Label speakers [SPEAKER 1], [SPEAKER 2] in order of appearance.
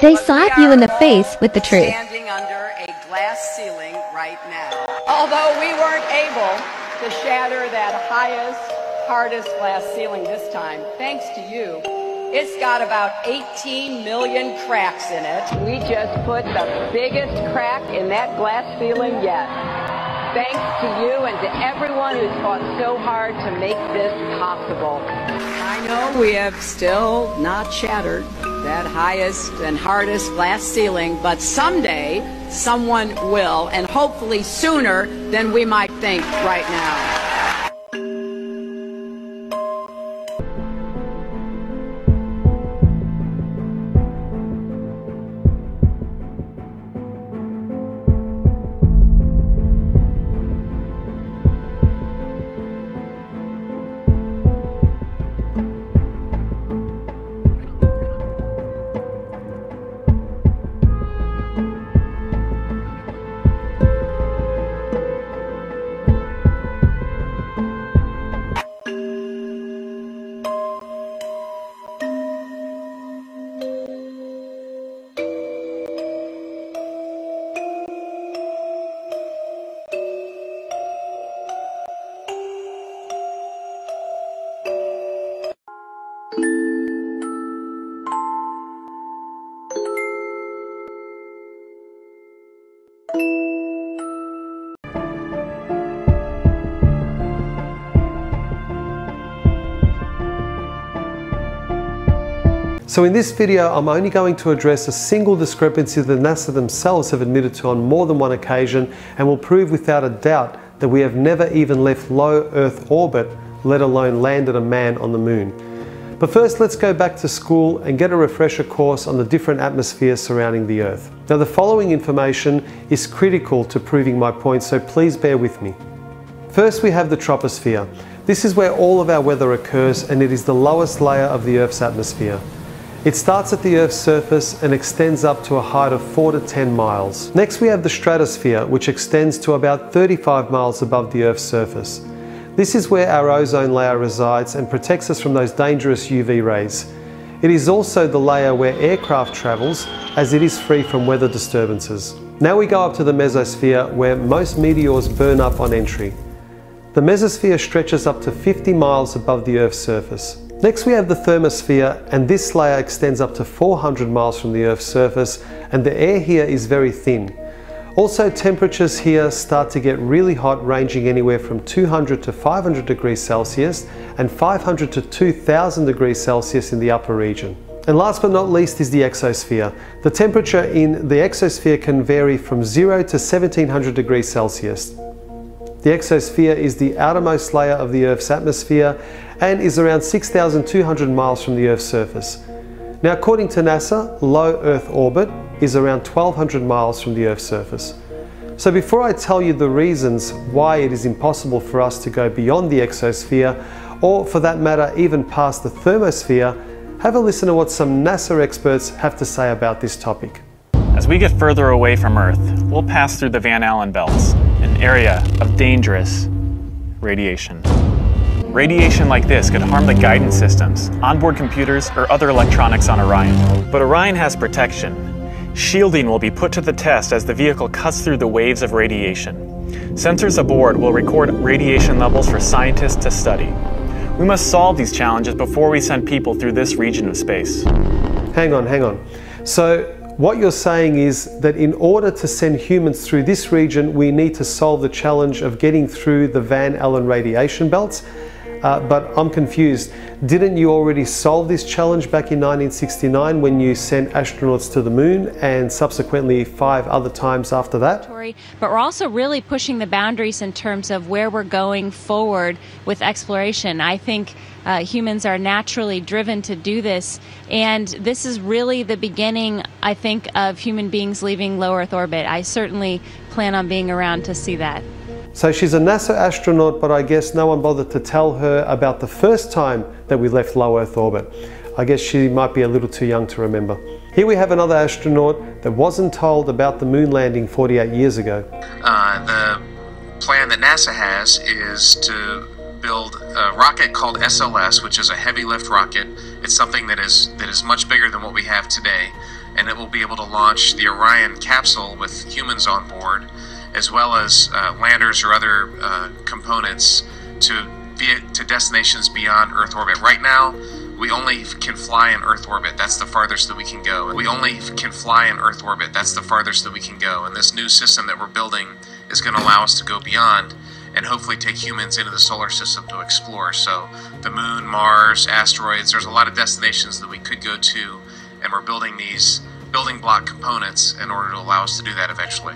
[SPEAKER 1] They slap you in the face with the truth.
[SPEAKER 2] Standing under a glass ceiling right now. Although we weren't able to shatter that highest, hardest glass ceiling this time, thanks to you, it's got about 18 million cracks in it. We just put the biggest crack in that glass ceiling yet. Thanks to you and to everyone who's fought so hard to make this possible. I know we have still not shattered that highest and hardest glass ceiling, but someday someone will, and hopefully sooner than we might think right now.
[SPEAKER 3] So in this video, I'm only going to address a single discrepancy that NASA themselves have admitted to on more than one occasion, and will prove without a doubt that we have never even left low Earth orbit, let alone landed a man on the moon. But first, let's go back to school and get a refresher course on the different atmospheres surrounding the Earth. Now, the following information is critical to proving my point, so please bear with me. First, we have the troposphere. This is where all of our weather occurs, and it is the lowest layer of the Earth's atmosphere. It starts at the Earth's surface and extends up to a height of 4 to 10 miles. Next, we have the stratosphere, which extends to about 35 miles above the Earth's surface. This is where our ozone layer resides and protects us from those dangerous UV rays. It is also the layer where aircraft travels, as it is free from weather disturbances. Now we go up to the mesosphere, where most meteors burn up on entry. The mesosphere stretches up to 50 miles above the Earth's surface. Next, we have the thermosphere, and this layer extends up to 400 miles from the Earth's surface, and the air here is very thin. Also, temperatures here start to get really hot, ranging anywhere from 200 to 500 degrees Celsius and 500 to 2000 degrees Celsius in the upper region. And last but not least is the exosphere. The temperature in the exosphere can vary from 0 to 1700 degrees Celsius. The exosphere is the outermost layer of the Earth's atmosphere and is around 6,200 miles from the Earth's surface. Now, according to NASA, low Earth orbit is around 1,200 miles from the Earth's surface. So before I tell you the reasons why it is impossible for us to go beyond the exosphere, or for that matter even past the thermosphere, have a listen to what some NASA experts have to say about this topic.
[SPEAKER 4] As we get further away from Earth, we'll pass through the Van Allen belts, an area of dangerous radiation. Radiation like this could harm the guidance systems, onboard computers, or other electronics on Orion. But Orion has protection. Shielding will be put to the test as the vehicle cuts through the waves of radiation. Sensors aboard will record radiation levels for scientists to study. We must solve these challenges before we send people through this region of space.
[SPEAKER 3] Hang on. So what you're saying is that in order to send humans through this region, we need to solve the challenge of getting through the Van Allen radiation belts. But I'm confused. Didn't you already solve this challenge back in 1969 when you sent astronauts to the moon, and subsequently 5 other times after that?
[SPEAKER 5] But we're also really pushing the boundaries in terms of where we're going forward with exploration. I think humans are naturally driven to do this, and this is really the beginning, I think, of human beings leaving low Earth orbit. I certainly plan on being around to see that.
[SPEAKER 3] So she's a NASA astronaut, but I guess no one bothered to tell her about the first time that we left low Earth orbit. I guess she might be a little too young to remember. Here we have another astronaut that wasn't told about the moon landing 48 years ago.
[SPEAKER 6] The plan that NASA has is to build a rocket called SLS, which is a heavy lift rocket. It's something that is much bigger than what we have today. and it will be able to launch the Orion capsule with humans on board, as well as landers or other components to destinations beyond Earth orbit. Right now, we only can fly in Earth orbit. That's the farthest that we can go. We only can fly in Earth orbit. That's the farthest that we can go. And this new system that we're building is going to allow us to go beyond and hopefully take humans into the solar system to explore. So the moon, Mars, asteroids, there's a lot of destinations that we could go to, and we're building these building block components in order to allow us to do that eventually.